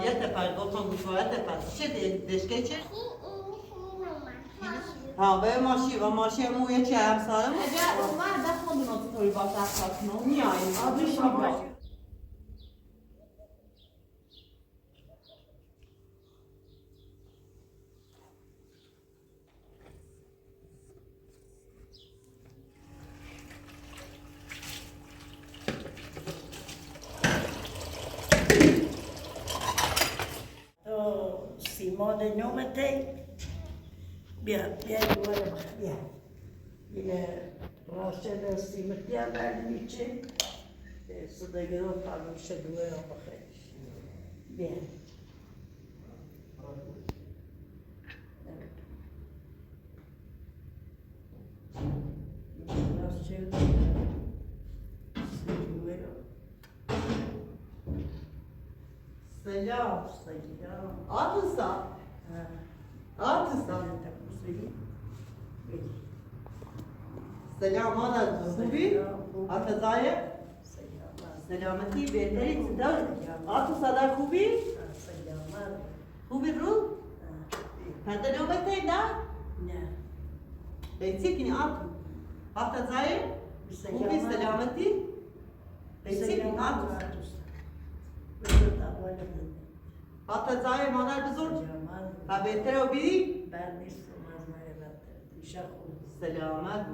گوشواریت پر گفتم گوشواریت پر چه دشکه چه؟ ها به ماشی و ماشی موی چه همسایه مو؟ اگر اومد دست خودونو تو توی باشه اخلاقنو میاییم آبیش میباشیم سیمان نومته بیا دوباره بیا یه راشد سیمتی هم برمیچه صدایی رو فرموشه دوه رو بخیرش بیا راشد دوه رو سلام سلام آتوسا آتوسا سلام مادر خوبی؟ آتزایه؟ سلامتی بهتری چطور؟ آتوسا در خوبی؟ خوبی رو؟ پدر نوبته نه؟ نه بیتی کنی آتو آتزایه؟ خوبی سلامتی؟ بیتی کنی آتو آتزایه مادر بزرگ؟ و بهتره و بیدی؟ سلامت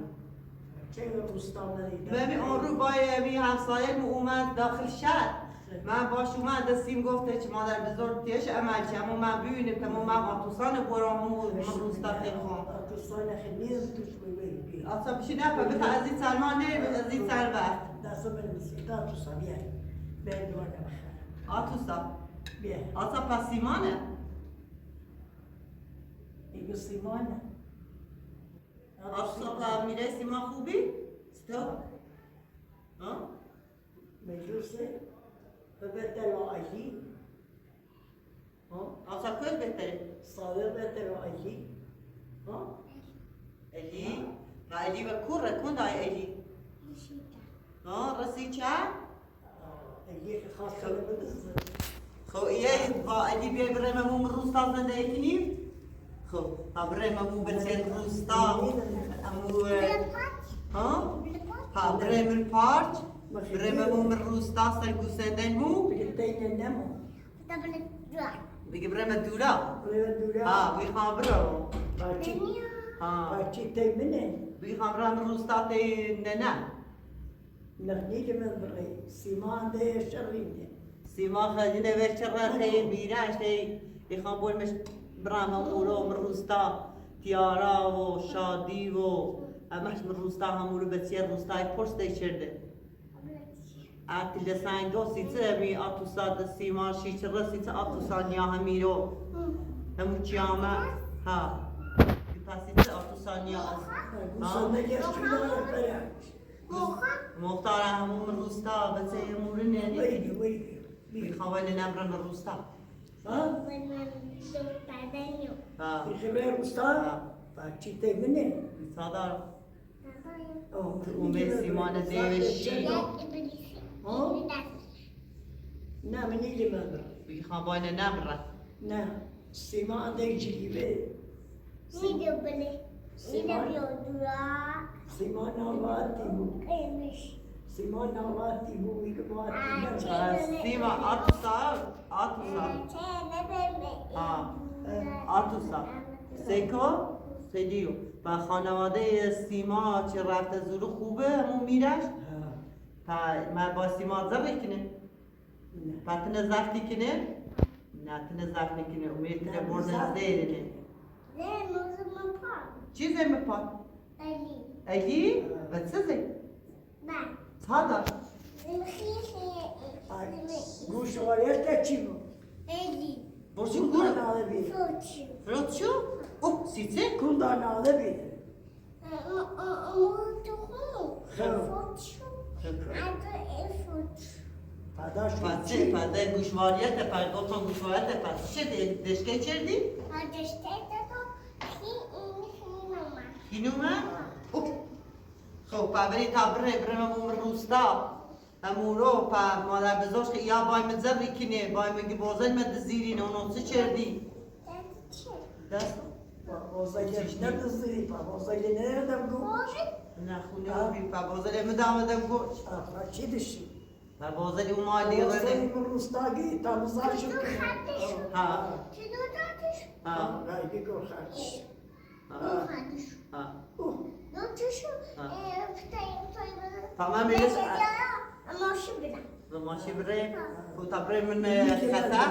چه روستان دیدم ببین اون رو با می همسایه مو اومد داخل شهر من باش اومد دستیم گفته که مادر بزرگ تیش عمل چه اما من ببینیم تمام من آتوسان برام مو روستا خیخوام آتوسان خیلی توش ببین اصلا بشی نپا بتا عزیز سلمان نه عزیز سلوت دست بنویسید آتوسا بیا بیا دوباره بخیر آتوسا بیا اصلا پس سیمانه میگو سیمانه آتوسا میره سیمان خوبی؟ ستو؟ ها؟ مجلسه ببتر و علی اصلا کل بهتره؟ صادق بهتر و علی الی؟ و الی و کور کن دای الی؟ رسی چه؟ علی که خواست کنه بدسته خب ایه با الی بیای برای ممون روستا زنده کنیم؟ خب برای ممون بچه روستا امو ها برای من پارچ برای ممون روستا سرگو سندن مو بگتین نمو بگی برای من دورا دورا بگی خواهم برو باچی تی منه بگی خواهم برای من روستا تی نه نخنی من بقی سیمان ده شرینه سیما خدینه ورچه را خیلی بیرش خواهم بول مش برام امورو من روستا تیارا و شادی و همش من روستا همورو بسیار روستای پرسته شرده ati le sai dosi mi atu sa da sima shi chirasi ta atu sa nya hamiro hamu chiyama ha pasi ta atu sa nya گوسنده گشتیده برای مختار همون روستا بچه مورن ویدی یعنی ویدی میخوام نبرم روستا خبر روستا باچی تی منه صادر اومه سیمان دیوشی نه منی لماذا میخوام باید نبرم نه سیمان ده جلیبه سیمان آواتی بود سیمان آواتی بود میگه باتی سیما اتوسا آتوسا سیکو سیدیو و خانواده سیما چه رفته زورو خوبه همون میرش من با سیما زبه کنه و تنه زفتی کنه نه تنه زفتی کنه امید تنه برده زیره نه چی زمه پاد؟ ایلی؟ و چه زی؟ صادر گوشوارش چی بود؟ برشون گوره ناله بید فرود شو؟ اوه سیزه؟ کلدا ناله بید پداش پس پس گوشواریت پر گفتم گوشواریت پس چه دشکه چردی؟ اینو من؟ خب ببری تا بره برم روستا همورو پا مادر بزرگ که یا بای متزبری کنه بای مگی بازن مد زیرین اونو چه چردی دست بازایی ندازی بازایی ندم گوش نه خونه بی پا بازن مدام گوش چی دشی پا بازن اون مالی بازایی غنی من روستاگی تا مزار شد ها چطور دادش؟ ها رای بگو خرش ها خندش. ها نوتشو تمام میلس ماشي بنا. ماشي بري وتبري من خطا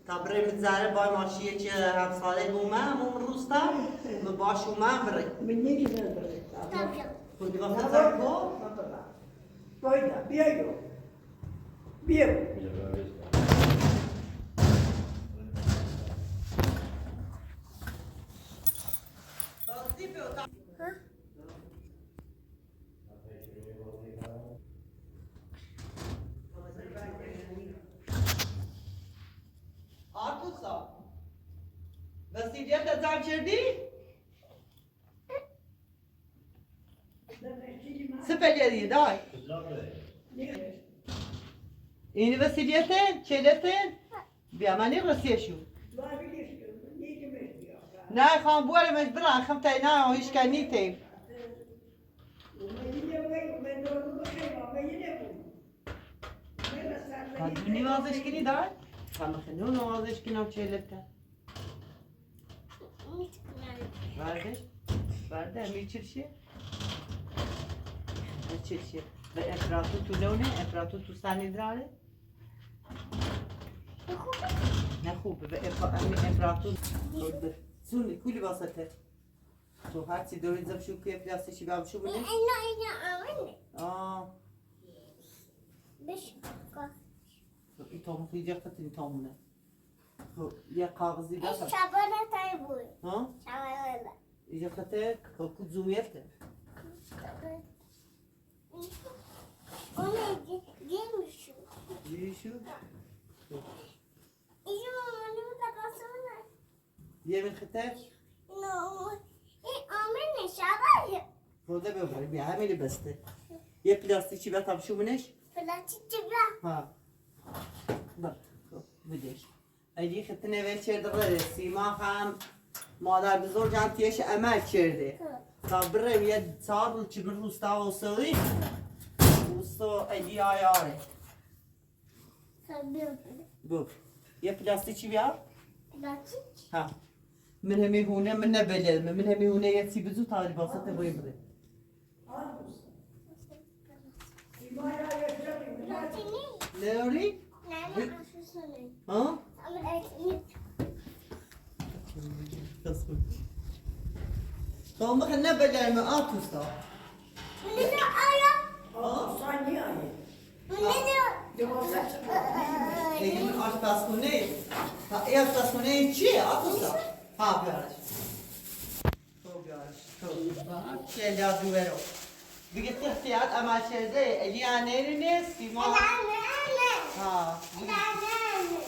تبري من زاره بای ماشیه که هم ساله بومه من روستا مباش وما بري من یکی نداره تابلو. خودی وقت زرگو بایده بیایو بیایو آرتوسا وسیلیت زن کردی؟ سپگری دای این وسیلیتن؟ چلتن؟ بیا منی رسیه شو نه خان بوله مش بران خمتای نه هیچ کنی تیم قدونی وازش کنی دای؟ خان خنون وازش کنم چلتن وردش؟ ورده میچرشه؟ میچرشه و افراتو تو لونه؟ افراتو تو سانی دراره؟ نه خوبه و افراتو سونی کلی واسطه تو هرچی دوری زبشو که پلاستیکی بابشو بونه؟ إنه أمني. آه بش. این تامو خیلی خطری تامونه یه کاغذی إيش بسر شابنا تايبوي. ها؟ شابنا. اینجا خطر که زومیته أنا جيمشو. دیشو؟ إيش ماما متقاسمنا. یه من خطر؟ إنه إيه أمني شابنا. خورده ببری بیا همینی بسته یه پلاستیکی بطم شو منش؟ فلا تجيبها. ها بر بدش اگه خطر نویل چرده بره سیما هم مادر بزرگم تیش عمل کرده تا برم یه سال رو چی روستا و سوی روستا اگه آیاره خبير. گفت یه پلاستیکی بیار لا تجي. ها من همه هونه من نبلل من همه هونه یه سی بزو تا لباسات بوی بره لا تني. نوری؟ لا لا أشوفني. ها؟ أمريكي. تو مخ نبلل ما آتوستا من هنا آية. ثانیه آیه من هنا. دیگه من آشپزخونه ها ای آشپزخونه چیه آتوستا؟ ها بیارش تو بیارش تو چیه لازم برو دیگه تحتیات عمل شده اگه آنه نیست سیما أنا أنا. ها أنا أنا.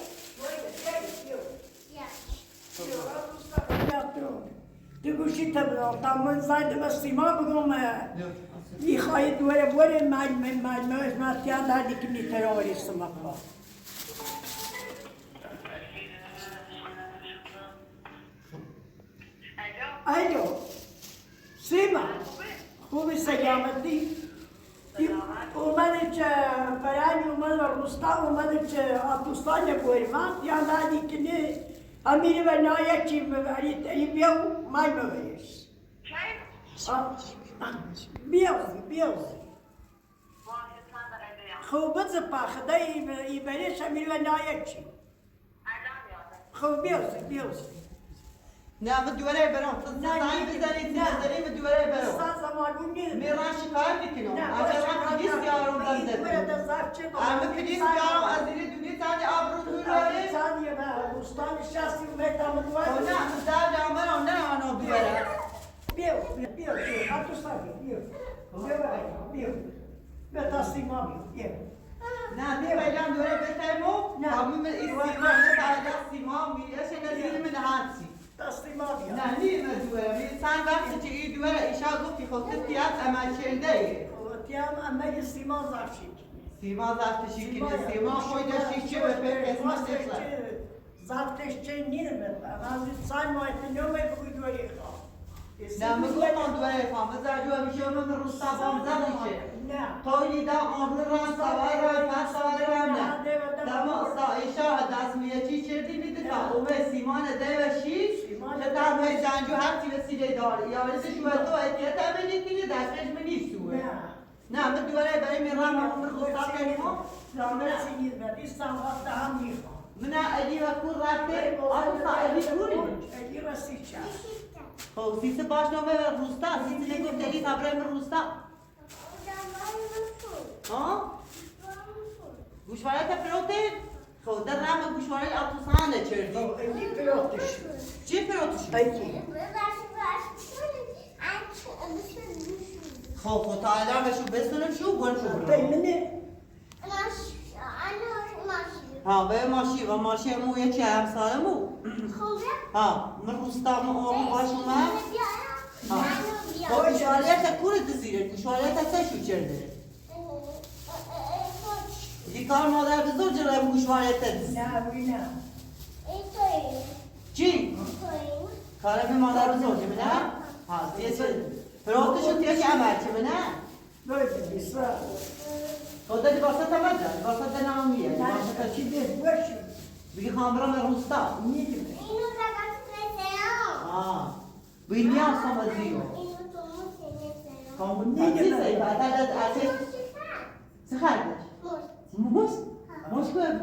يا. تو گوشی تبرا تا من زاید سیما بگم میخواهی دوره بوره مجموعش مستیان دادی که نیتراوری سمقلا الو سیما خوبی سلامتی اومده که برانی اومده روستا اومده که آتوستان بوری من یان دادی که نه امیر و نایه چی ببرید ای بیاو مای ببریش بیاو خوب بزپا خدای ای بریش امیر و نایه چی خوب بیاو نه من دوره برام تو زنگ بزنی من دوره برام استاد زمان نیست میران شکایت میکنم اگر من پلیس بیارم بنده اما پلیس بیارم از این دنیا تانی آبرو تو راره ثانیه به روستان شخصی میتام دوای نه من در جامعه نه آنو بیاره بیاو آتو ساگی بیاو به تصمیما بیاو نه بیایدم دوره بتایمو نه. همه من این سیما شده سیما میشه نزیر من هرچی تصمیما بیاو نه نیم دوره می سن وقتی که این دوره ایشا گفتی خودت تیات عمل کرده تیام اما سیما زرشید سیما زفتشی کنه سیما خوی داشتی چه به پر اسمش نشد زفتش چه نیره بفهم از این سای مایت نومه بگوی دوری خواه نه مگو من دوره خواه بزر جو همیشه من روستا بامزه میشه نه توی دا آمرو ران سوار ران پس سوار ران نه دما سایشا دست میچی چردی میده تا اومه سیمان دیوشی که در مای زنجو هر چی وسیله داره یا ولی شو تو اتیت امنیت کنی دستش منی سوه نه من دوره برای میرم عمر روستا کنیم زامن سینید بدی سنوات هم میخوام من علی و کور رفته آن علی کوره علی و سیچه خب سیسه باش نامه روستا سیسه نگو تلی خبره من روستا ها گوشوارت پروته خب در رام گوشوارت آتوسانه چردی علی پیروتش چی پروتشی علی خب تا الان شو بسنم شو گل شو منه ها به ماشی و ماشی مو یه چه همسایه مو ها من روستا مو آقا باش اومد خب گوشوارت کوره دزیره گوشوارت سشو چرده دیکار مادر بزرگ جلوی گوشوارت دز نه بینه چی؟ کاره به مادر بزرگ نه؟ ها دیگه چه؟ پروتشو تیه که عمل چه نه؟ باید بیسا خدا لباسات مدر لباسات نامیه نه لباسات چی دید باشی بگی خامبرام روستا میدیم بینی آسام زیو خامبرام سی بعد از چه خردش؟ موس؟ موس که؟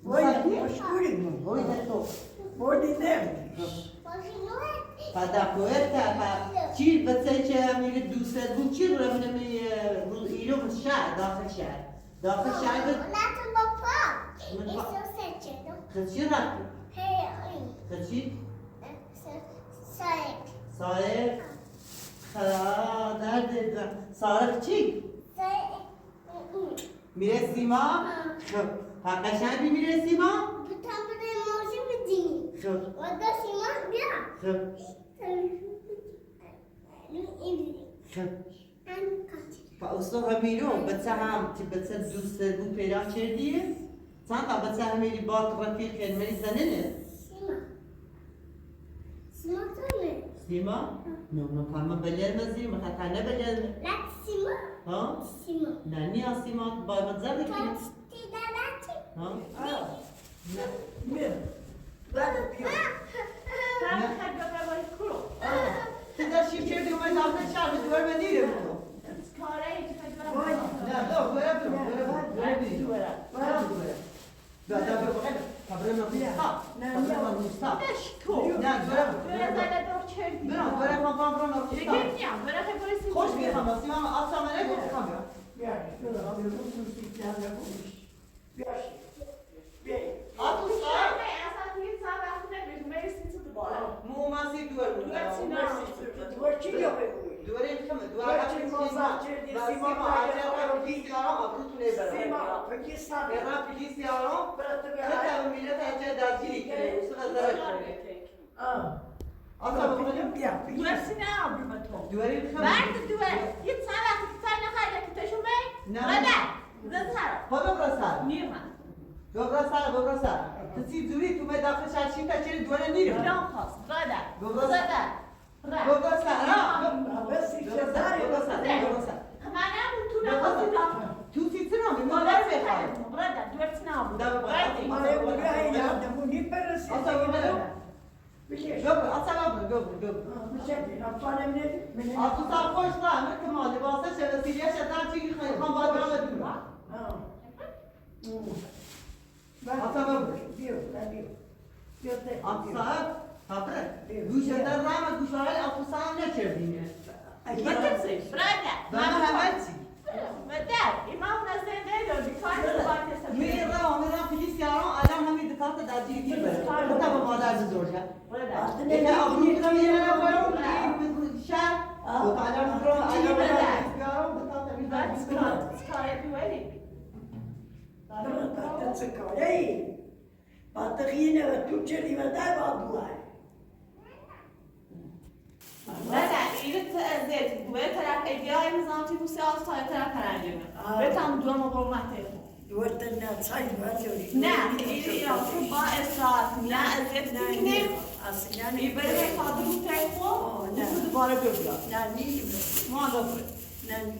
باید مشکولی بوی تو باید نیم بعد کوهر که چی بچه که میره دوست بود چی رو من می ایرو شهر داخل شهر خدشی رفت خدشی سارق درد سارق چی میره سیما حقشن بی میره سیما خب خب خب فاستو همیرو بچه هم که بچه دوست بود پیدا کردیه چند تا بچه همیری با رفیق کلمری زننه سیما؟ نه فهمه بلیر مزیر مخطانه بلیر ها؟ نه نیا سیما با مزر بکنی ها؟ میر باید بیاد که در شیب کردی اومد داخل شهر به دوار من نیره بودو نه دو دوره برو بعد بقول خبرنا روستا خبرنا روستا نه برام ما خبرنا روستا خوش میخوام واسه من اصلا من نگفتم بیاد شده آبی رو سوزی کرده بودش بیاد بیاد مو ماسی دوار بود دوار چی یا بگوی؟ دوره کم دوار چی مازا سیما آجر پیسیارا آبروتونه سیما برام بگی سابه برام پیسیارا خدا میلت اجازه دادی که اصلا داره اصلا بقولم بیاد دوره کم خدا برسال ببرا سر تصير دوری تو می داخل شاشی تا چه دوره نیره ببرا سر بسی چه تو تیتنا می مادر بخواه آره بگه این آدمونی برسی بگه ببرا اصلا ببرا بشه افانم نده آتو سال خوش نه امر که ما لباسه شده سیریه شدن چی خواهم باید برام دورا اصلا ببرا آتو صاحب خبره گوشه در رام گوشواره آتو صاحب نکردینه من همه چی میرم پلیسیاران الان همین دکات در جیگی بره خدا با مادر بزرگه اینه آبرو کنم یه نرم برم شهر و الان برو الان پلیسیاران دکات همین در جیگی باطخینه و تو چلی و در با دوای إذا تأذيت ويترك إجراء نظامتي وسياسة يترك فرنجي بتام دوام قرمته دورت الناس هاي دورت نه إذا با إصرار نه أذيت فيني أصلا يبرر فاضل تايفو دوباره بيرجع نه نیست ما دوباره نه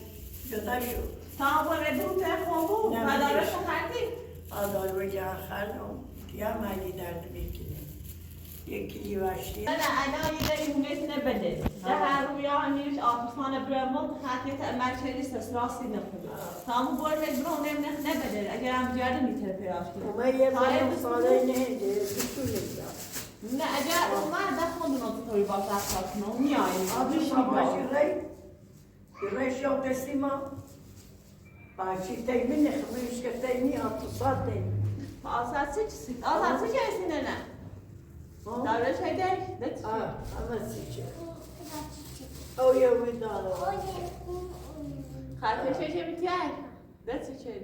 جدا شو تام بدون تايفو مدارش خاطی آدار وجه خانم یا مالی درد میکنه یکی لیواشی أنا يدري مميز نبدل ده هرويا عنيش آتوسان برمض خاطيت أمر شدي سراسي نخدم تامو بور مجبرون نبدل أجر عم جاري نترفي عشان ممیز مصالحه نهنده بسوله نه أجر ما دخل من الطريق باش أخذنا مياي آدش باشی ری شو قسیما باشی تیمی نخمیش که تیمی آتوسات تیمی أساسي أساسي جالسين أنا دارش هيداش ده ama sice او يومي دارو خاطر شيء بتاعي ده شيء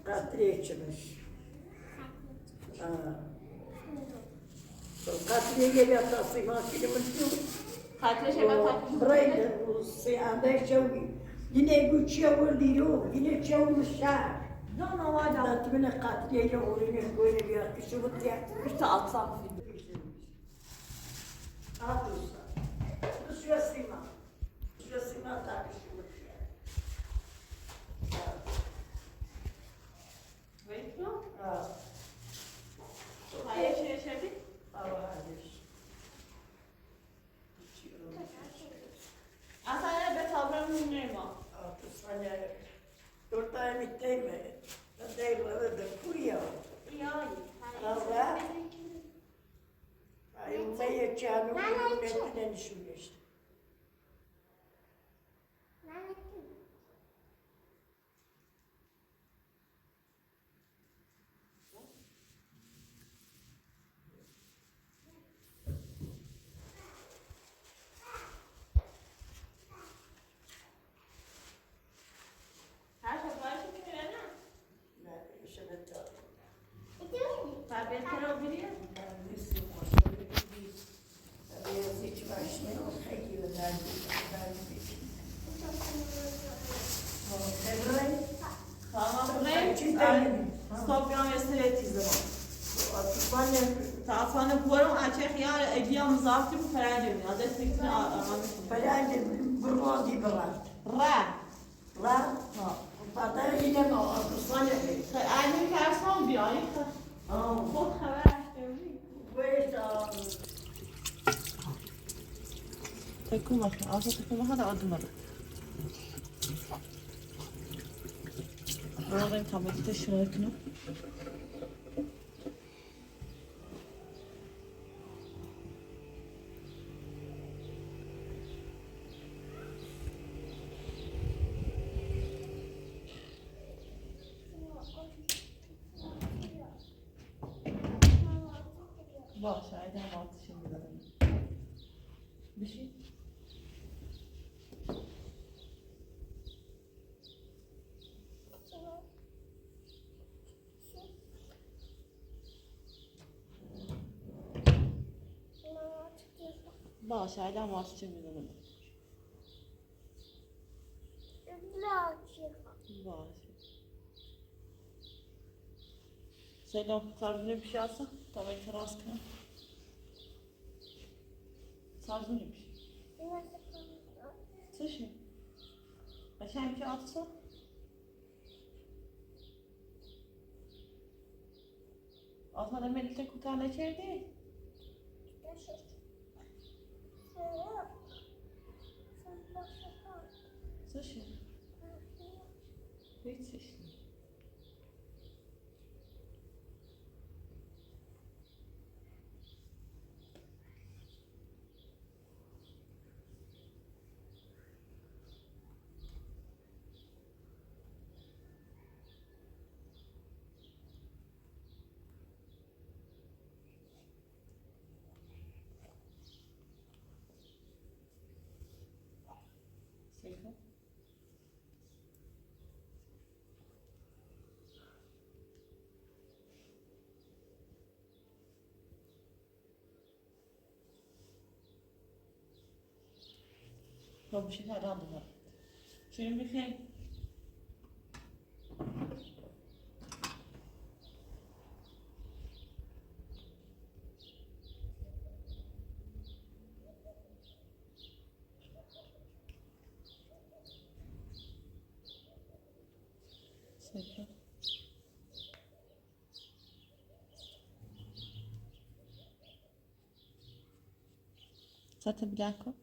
قطري içmiş قطري geliyor tasma kilometre خاطر شيء بتاعي بريد وسيادة شوي yine güçüyor diyor yine çavuşlar لا ما واجد tatmin قطري يوريني كل bir kişi bu diye مش تقطع في Adusa. Düşüyor sima. Düşüyor sima tartışıyor. وينو Ha. هاي شيء شبي Hava hadiş. أصلا بتابع من نيما Adusa ne? Dört ay bitteyme. Değil öyle kuruyor. Hava. Ay umaya çanı metnen düşüyor işte. هاش باش كده أنا Ne işe de tabii. فبيت كانوا بيريا Nesi var? Biraz hiç başlıyor. Peki ben خلاص بريم ستوب يوم يستلت الزمان تعطانا بورم أشيخ يا أجيال مزارتي بفرنجي هذا فكرة Falan burma diyorlar. را Lan, hatta yine mi Adusa ne? أنا كارسون بياي خود خبر أشتري تكون مخ تكون هذا أدمر برادر كم تشركنا باشه عادي ما أعطيش بشي باشه عادي ما أعطيش باشه سلام ترجمه bir şey alsa tamam itiraz kına ترجمه bir şey چه شي عشان bir şey atsa Atmadan Melih'te kurtarla içeride. Слышишь? Видишь? Сейфа? خب بشید حالا بذار شروع میکنیم. Sete bianco.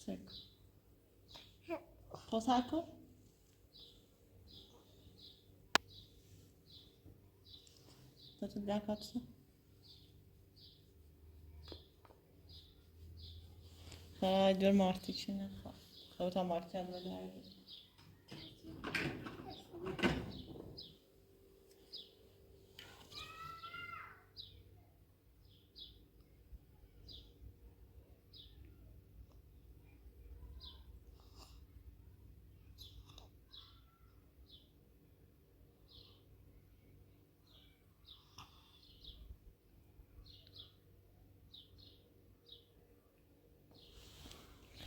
Seco. Posaco. Sete bianco. دور مارتی چی نخواه خودتا مارتی هم بده هر بود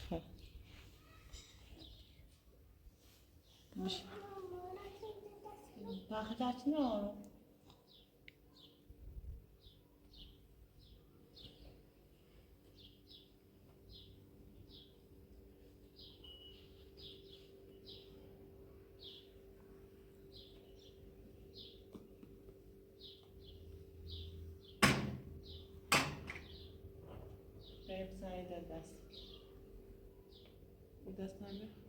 خب باشه باقی درتی نه بریم سعی دست دست نمیم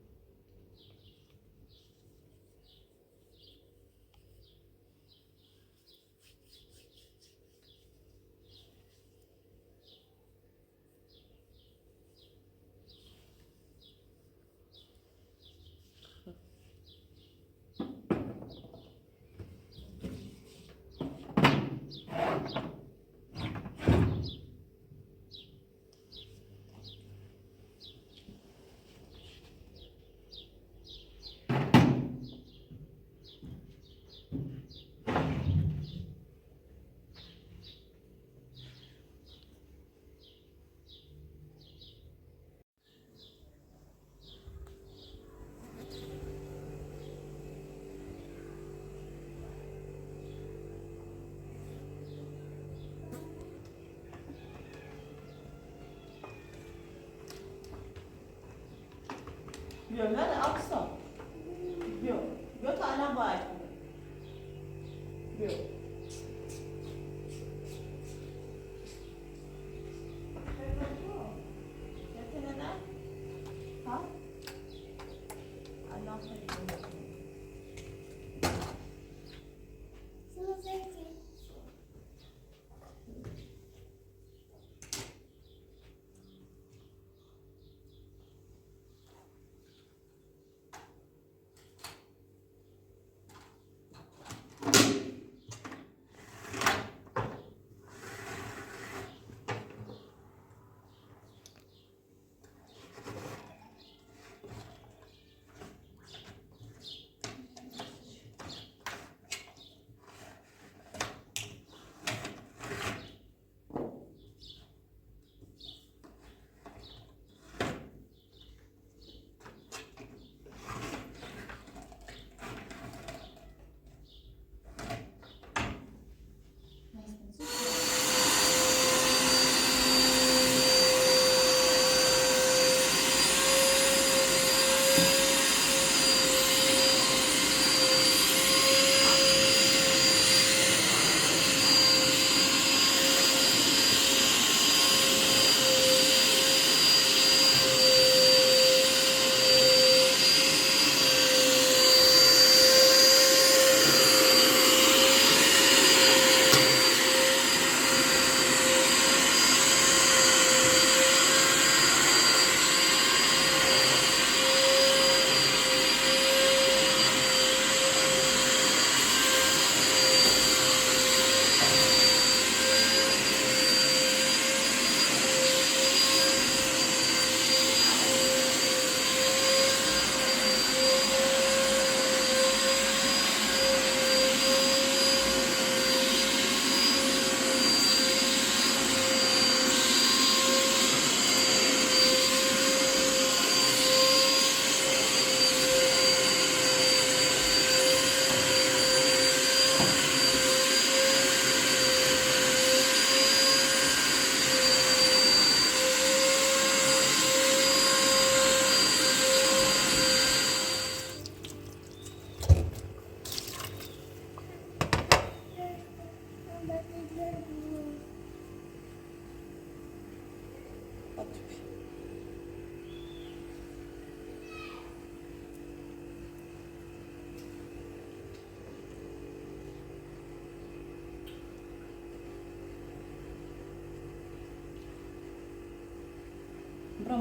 بیا نه اقصا بیا تا الان باید بیا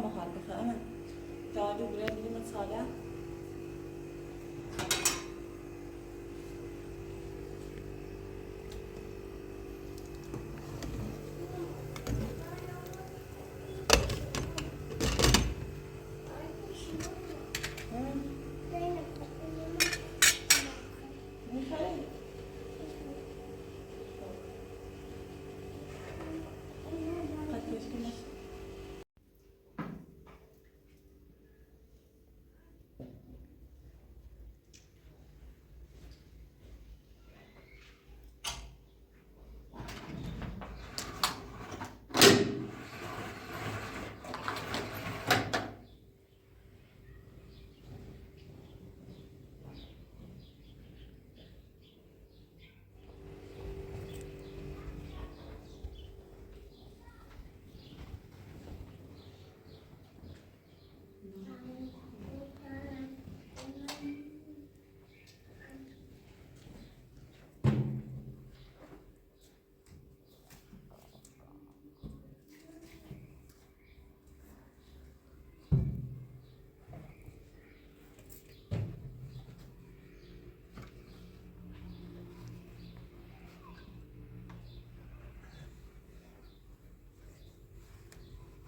محل أنا تعالوا بريد لي متصالح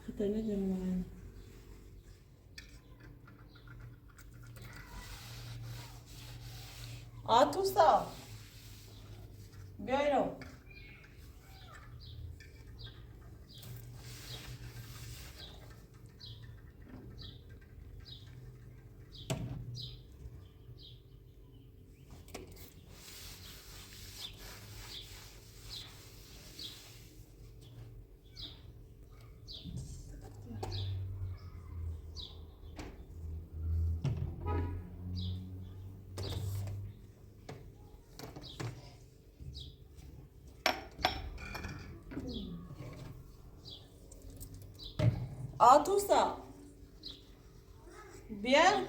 خطينا جمعنا عطوسة بيعينو عطوسة bien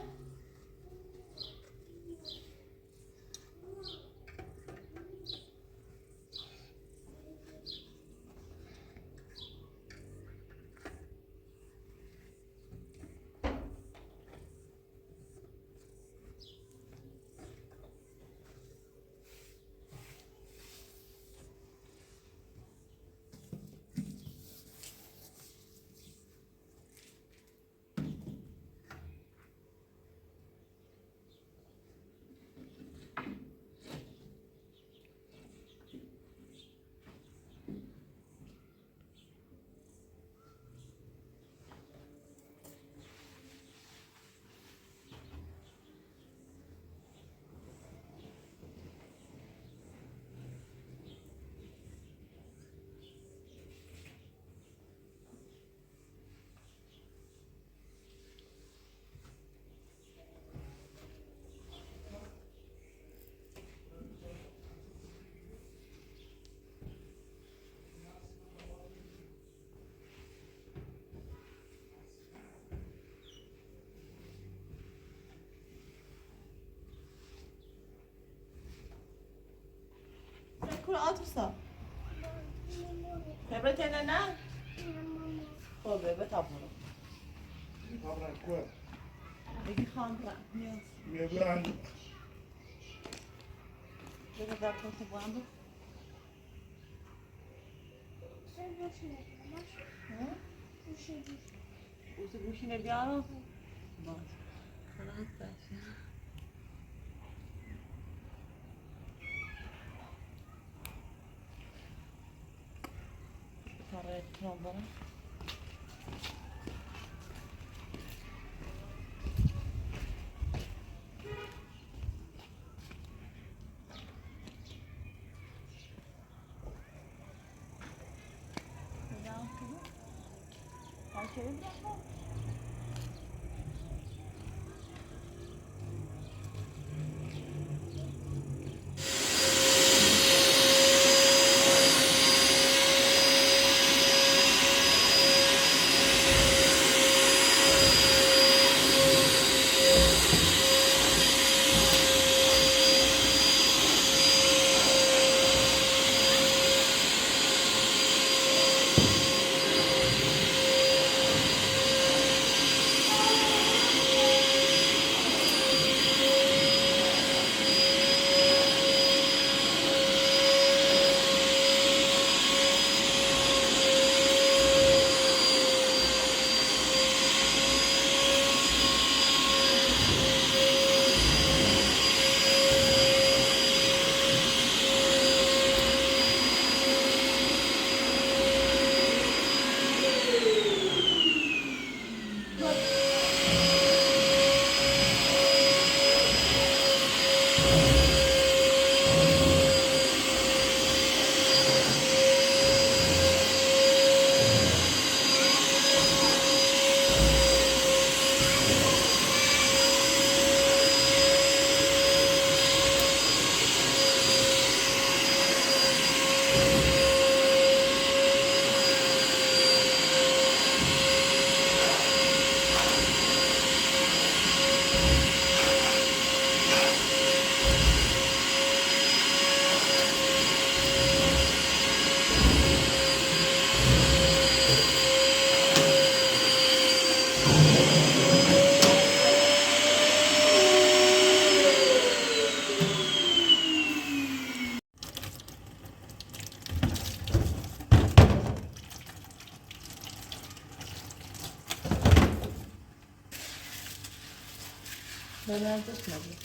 كل عطوسة خبرتنا أنا خب بتابعه طبعا كويس يجي خامرة نيوز يبان بده ده كنت بعمل وش نبيعه بس خلاص بس طريقة نظرة بنازش نبود.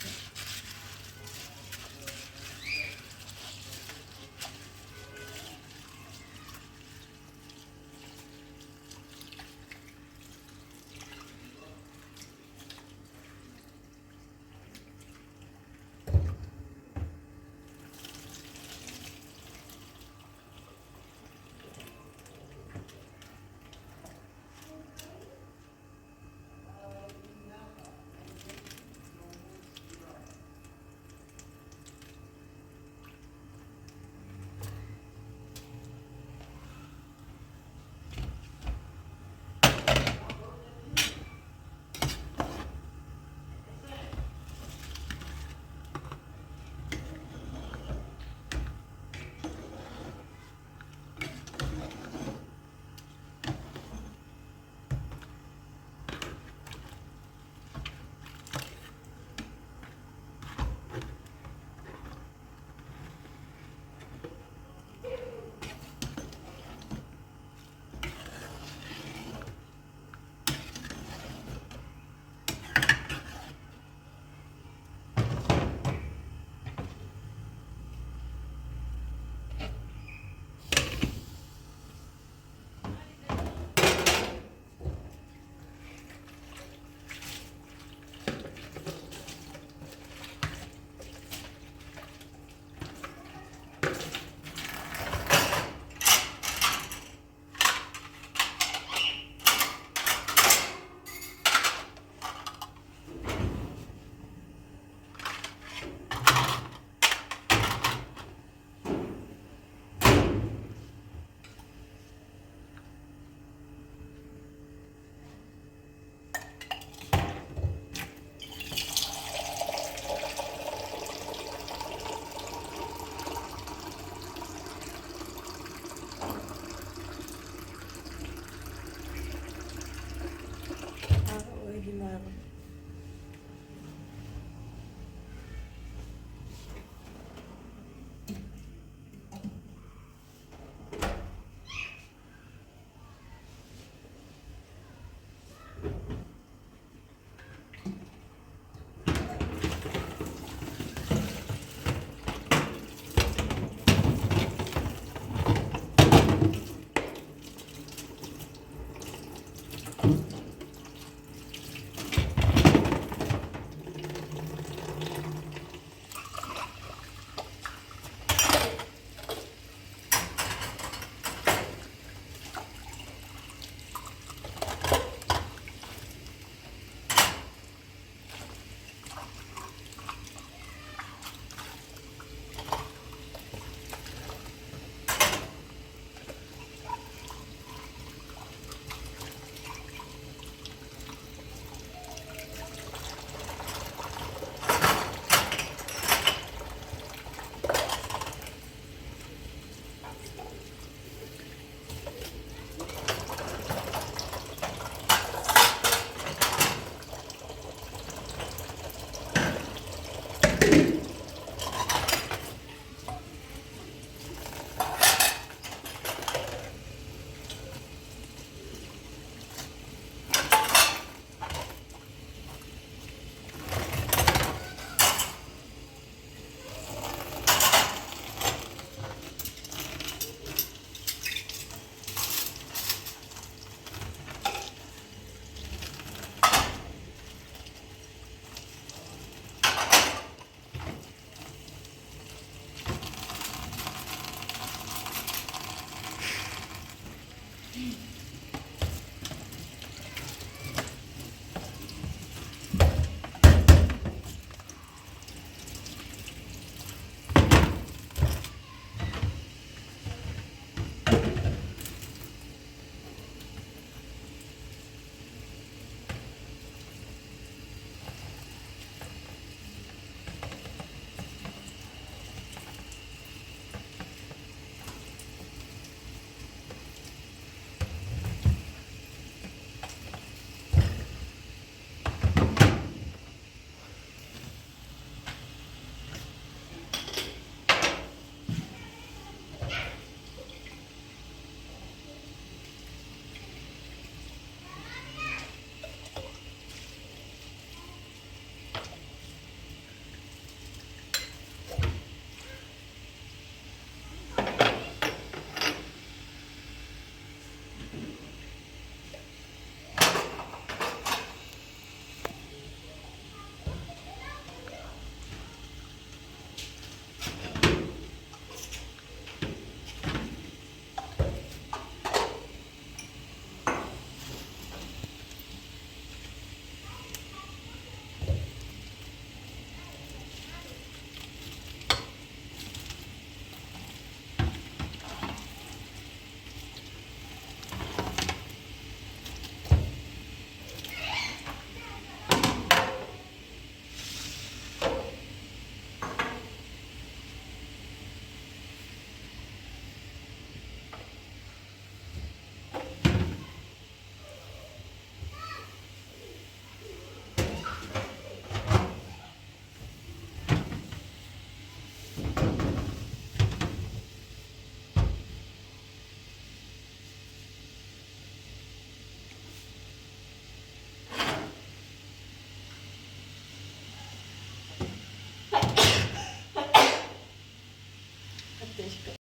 تشكر